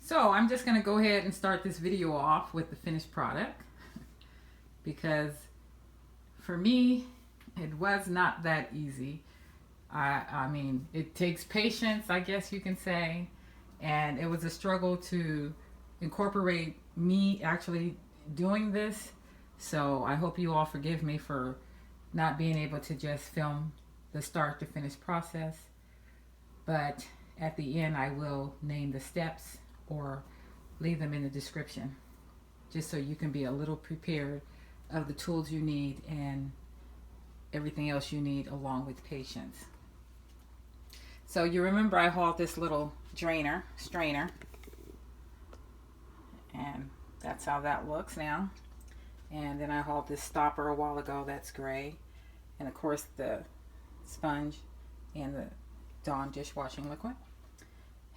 So I'm just going to go ahead and start this video off with the finished product because for me, it was not that easy. I mean, it takes patience, I guess you can say, and it was a struggle to incorporate me actually doing this. So I hope you all forgive me for not being able to just film the start to finish process. But at the end, I will name the steps or leave them in the description just so you can be a little prepared of the tools you need and everything else you need along with patience. So you remember I hauled this little strainer, and that's how that looks now. And then I hauled this stopper a while ago, that's gray. And of course the sponge and the Dawn dishwashing liquid.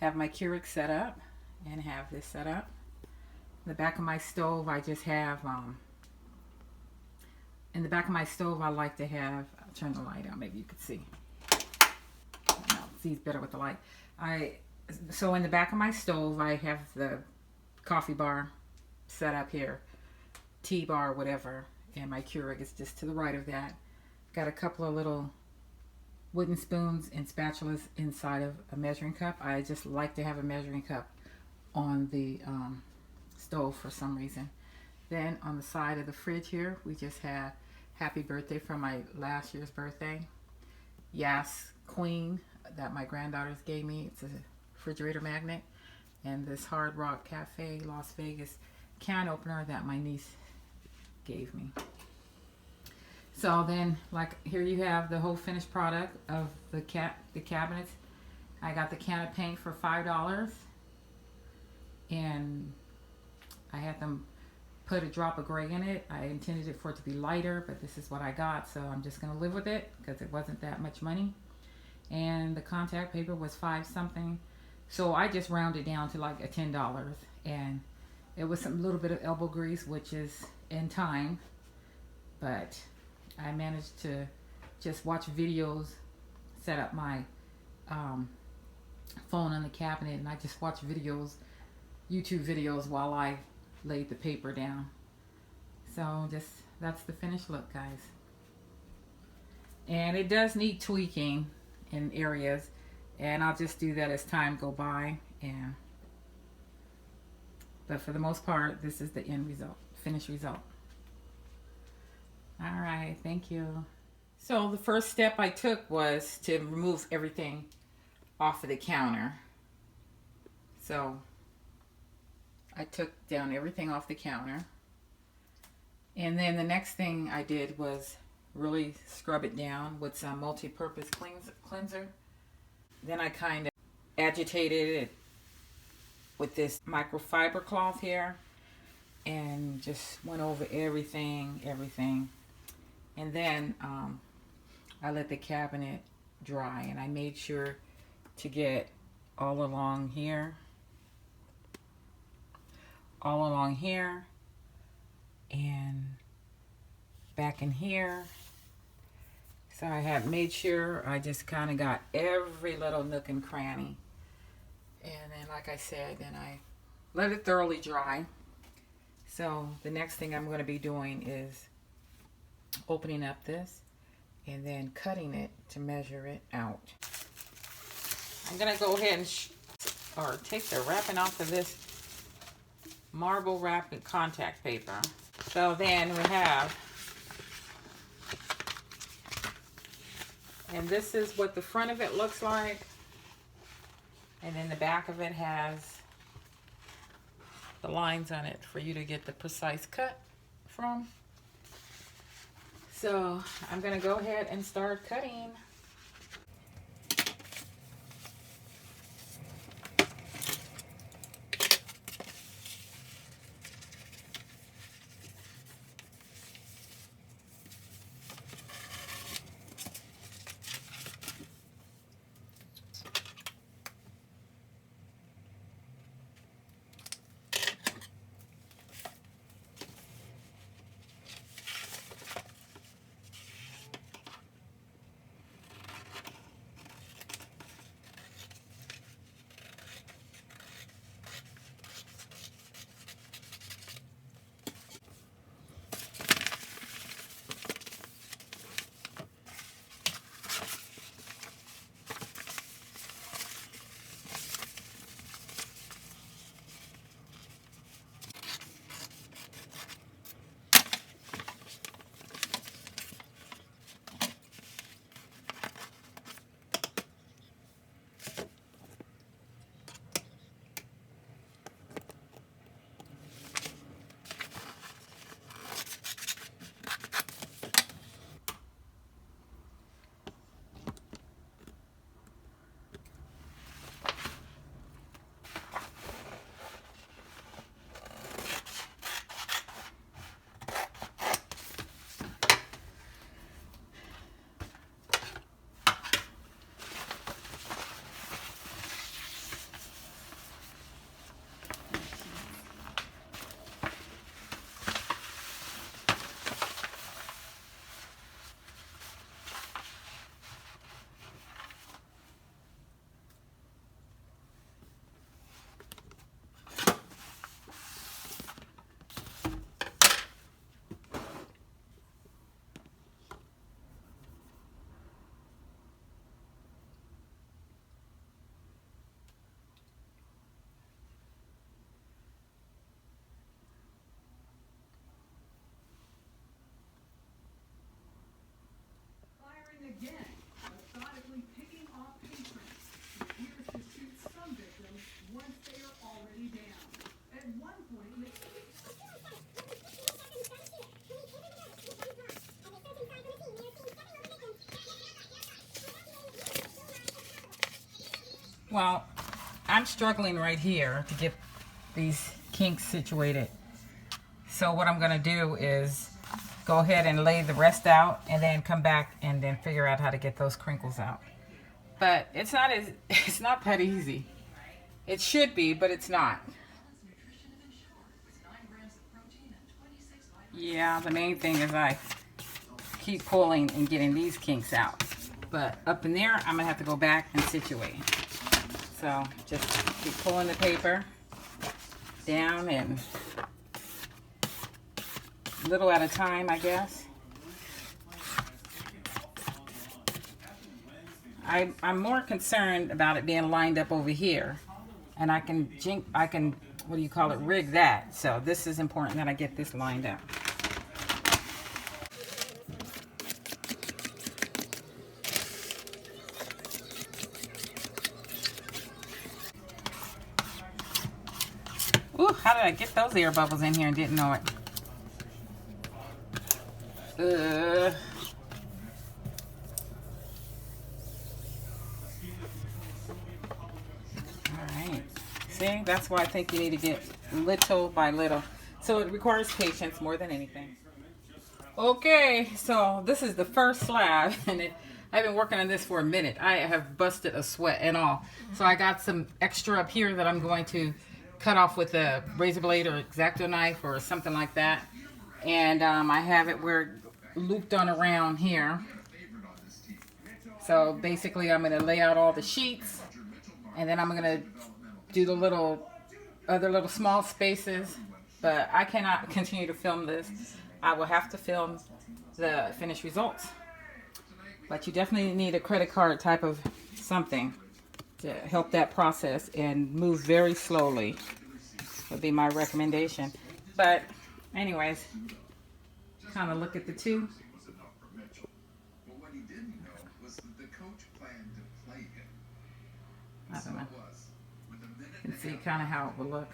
Have my Keurig set up and have this set up. The back of my stove I just have, in the back of my stove I like to have, I'll turn the light on, maybe you could see. No, sees better with the light. So in the back of my stove I have the coffee bar set up here, tea bar, whatever, and my Keurig is just to the right of that. Got a couple of little wooden spoons and spatulas inside of a measuring cup. I just like to have a measuring cup on the stove for some reason. Then on the side of the fridge here, we just have happy birthday from my last year's birthday. Yas Queen that my granddaughters gave me. It's a refrigerator magnet. And this Hard Rock Cafe Las Vegas can opener that my niece gave me. So then, like, here you have the whole finished product of the cabinets. I got the can of paint for $5, and I had them put a drop of gray in it. I intended it for it to be lighter, but this is what I got, so I'm just gonna live with it because it wasn't that much money. And the contact paper was 5 something, so I just rounded down to like a $10, and it was some little bit of elbow grease, which is in time, but I managed to just watch videos, set up my phone on the cabinet, and I just watched videos, YouTube videos, while I laid the paper down. So that's the finished look, guys. And it does need tweaking in areas, and I'll just do that as time go by. But for the most part, this is the end result, finished result. All right, thank you. So the first step I took was to remove everything off of the counter. So I took down everything off the counter. And then the next thing I did was really scrub it down with some multi-purpose cleanser. Then I kind of agitated it with this microfiber cloth here and just went over everything. And then I let the cabinet dry, and I made sure to get all along here, and back in here. So I have made sure I just kind of got every little nook and cranny. And then, like I said, then I let it thoroughly dry. So the next thing I'm going to be doing is opening up this and then cutting it to measure it out. I'm going to go ahead and take the wrapping off of this marble wrapping contact paper. So then we have, and this is what the front of it looks like, and then the back of it has the lines on it for you to get the precise cut from. So I'm going to go ahead and start cutting. Well, I'm struggling right here to get these kinks situated. So what I'm going to do is go ahead and lay the rest out and then come back and then figure out how to get those crinkles out. But it's not that easy. It should be, but it's not. Yeah, the main thing is I keep pulling and getting these kinks out. But up in there, I'm going to have to go back and situate. So just keep pulling the paper down and little at a time, I guess. I'm more concerned about it being lined up over here. And I can, what do you call it, rig that. So this is important that I get this lined up. Ooh, how did I get those air bubbles in here and didn't know it? Alright. See, that's why I think you need to get little by little. So it requires patience more than anything. Okay, so this is the first slab, and I've been working on this for a minute. I have busted a sweat and all. So I got some extra up here that I'm going to cut off with a razor blade or X-Acto knife or something like that. And I have it where it looped on around here. So basically I'm going to lay out all the sheets, and then I'm going to do the other little small spaces. But I cannot continue to film this. I will have to film the finished results. But you definitely need a credit card type of something to help that process and move very slowly would be my recommendation. But anyways, kind of look at the two. I don't know. You can see kind of how it will look.